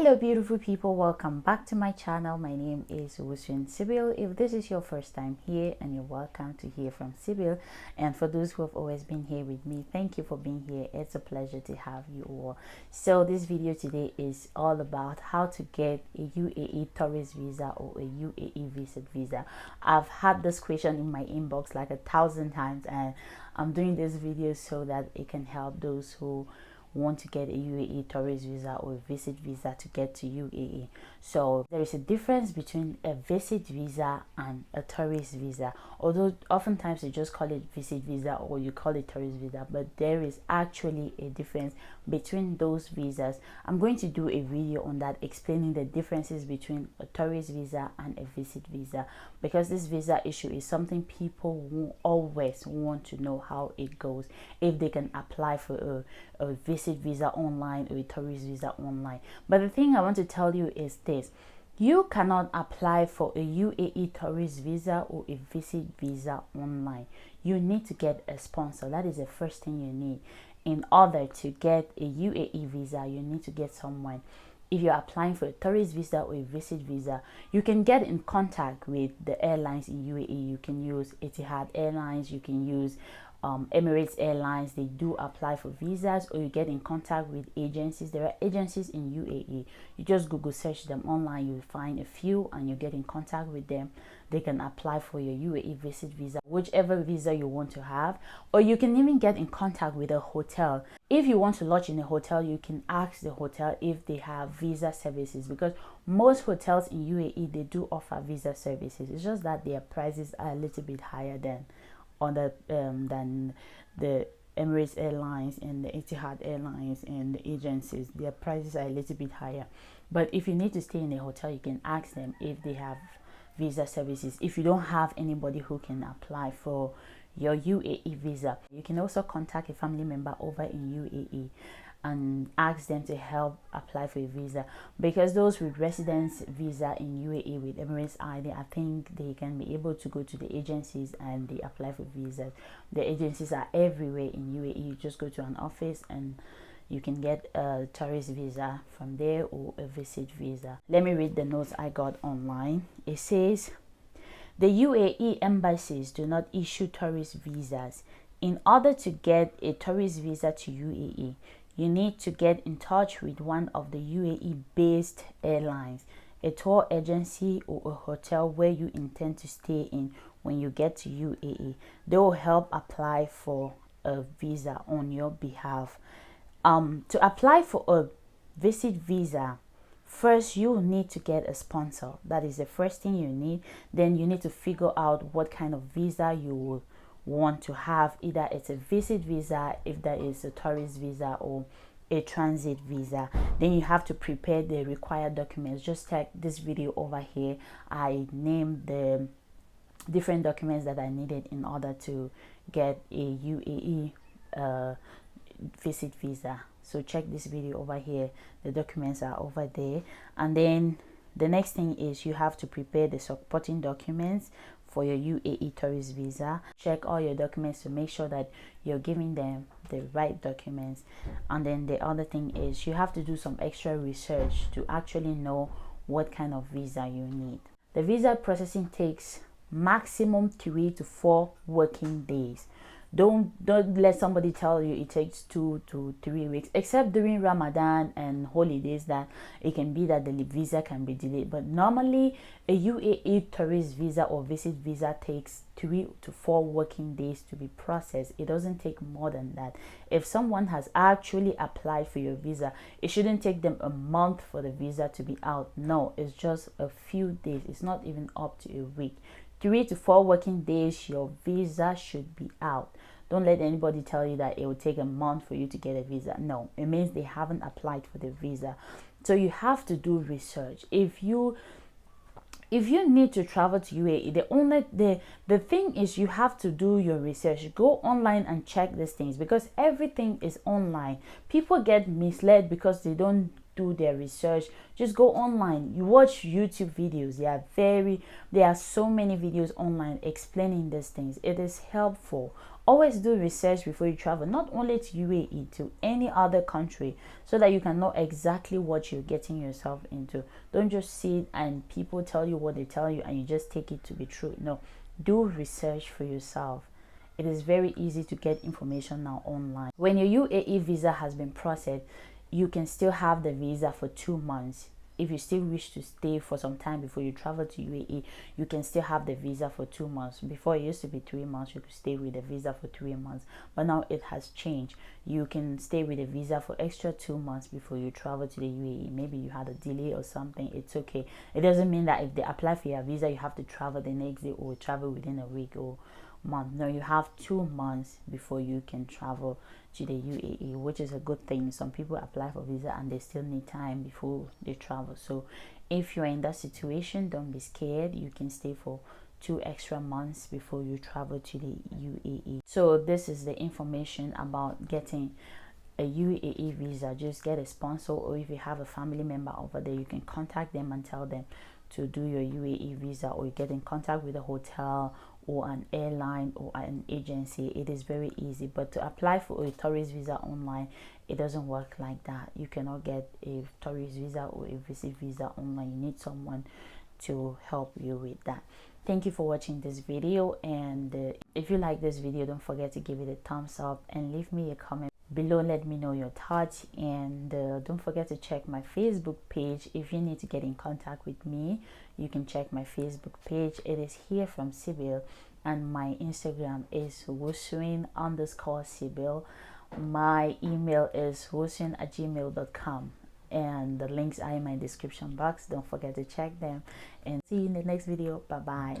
Hello beautiful people, welcome back to my channel. My name is Sybil. If this is your first time here, and you're welcome to hear from Sybil, and for those who have always been here with me, thank you for being here. It's a pleasure to have you all. So this video today is all about how to get a UAE tourist visa or a UAE visit visa. I've had this question in my inbox like 1,000 times, and I'm doing this video so that it can help those who want to get a UAE tourist visa or a visit visa to get to UAE. So there is a difference between a visit visa and a tourist visa, although oftentimes you just call it visit visa or you call it tourist visa, but there is actually a difference between those visas. I'm going to do a video on that, explaining the differences between a tourist visa and a visit visa, because this visa issue is something people will always want to know how it goes, if they can apply for a visit visa online or a tourist visa online. But the thing I want to tell you is this: you cannot apply for a UAE tourist visa or a visit visa online. You need to get a sponsor. That is the first thing you need. In order to get a UAE visa, you need to get someone. If you're applying for a tourist visa or a visit visa, you can get in contact with the airlines in UAE. You can use Etihad Airlines, you can use Emirates Airlines. They do apply for visas, or you get in contact with agencies. There are agencies in UAE. You just Google search them online, you find a few and you get in contact with them. They can apply for your UAE visit visa, whichever visa you want to have. Or you can even get in contact with a hotel. If you want to lodge in a hotel, you can ask the hotel if they have visa services, because most hotels in UAE, they do offer visa services. It's just that their prices are a little bit higher than the Emirates Airlines and the Etihad Airlines and the agencies. Their prices are a little bit higher. But if you need to stay in a hotel, you can ask them if they have visa services. If you don't have anybody who can apply for your UAE visa, you can also contact a family member over in UAE and ask them to help apply for a visa, because those with residence visa in UAE with Emirates ID, I think they can be able to go to the agencies and they apply for visas. The agencies are everywhere in UAE. You just go to an office and you can get a tourist visa from there or a visit visa. Let me read the notes I got online. It says, the UAE embassies do not issue tourist visas. In order to get a tourist visa to UAE, you need to get in touch with one of the UAE-based airlines, a tour agency, or a hotel where you intend to stay in when you get to UAE. They will help apply for a visa on your behalf. To apply for a visit visa, first you need to get a sponsor. That is the first thing you need. Then you need to figure out what kind of visa you will want to have. Either it's a visit visa, if that is a tourist visa, or a transit visa. Then you have to prepare the required documents. Just check this video over here. I named the different documents that I needed in order to get a UAE visit visa. So check this video over here. The documents are over there. And then the next thing is you have to prepare the supporting documents for your UAE tourist visa. Check all your documents to make sure that you're giving them the right documents. And then the other thing is you have to do some extra research to actually know what kind of visa you need. The visa processing takes maximum 3 to 4 working days. Don't let somebody tell you it takes 2 to 3 weeks, except during Ramadan and holidays, that it can be that the visa can be delayed. But normally a UAE tourist visa or visit visa takes 3 to 4 working days to be processed. It doesn't take more than that. If someone has actually applied for your visa, it shouldn't take them a month for the visa to be out. No, it's just a few days. It's not even up to a week. 3 to 4 working days, your visa should be out. Don't let anybody tell you that it will take a month for you to get a visa. No, it means they haven't applied for the visa. So you have to do research. If you need to travel to UAE, the thing is you have to do your research. Go online and check these things, because everything is online. People get misled because they don't do their research. Just go online, you watch YouTube videos. There are so many videos online explaining these things. It is helpful. always do research before you travel, not only to UAE, to any other country, so that you can know exactly what you're getting yourself into. Don't just sit and people tell you what they tell you and you just take it to be true. No, do research for yourself. It is very easy to get information now online. When your UAE visa has been processed, you can still have the visa for 2 months. If you still wish to stay for some time before you travel to UAE, you can still have the visa for 2 months. Before, it used to be 3 months. You could stay with the visa for 3 months, but now it has changed. You can stay with a visa for extra 2 months before you travel to the UAE. Maybe you had a delay or something. It's okay. It doesn't mean that if they apply for your visa, you have to travel the next day or travel within a week or month. No, you have 2 months before you can travel to the UAE, which is a good thing. Some people apply for visa and they still need time before they travel. So if you're in that situation, don't be scared. You can stay for 2 extra months before you travel to the UAE. So this is the information about getting a UAE visa. Just get a sponsor, or if you have a family member over there, you can contact them and tell them to do your UAE visa, or you get in contact with a hotel or an airline or an agency. It is very easy. But to apply for a tourist visa online, it doesn't work like that. You cannot get a tourist visa or a visit visa online. You need someone to help you with that. Thank you for watching this video, and if you like this video, don't forget to give it a thumbs up and leave me a comment below. Let me know your thoughts, and don't forget to check my Facebook page. If you need to get in contact with me, you can check my Facebook page. It is here from Sybil, and my Instagram is wusuin_Sybil. My email is wusuin@gmail.com, and the links are in my description box. Don't forget to check them, and see you in the next video. Bye bye.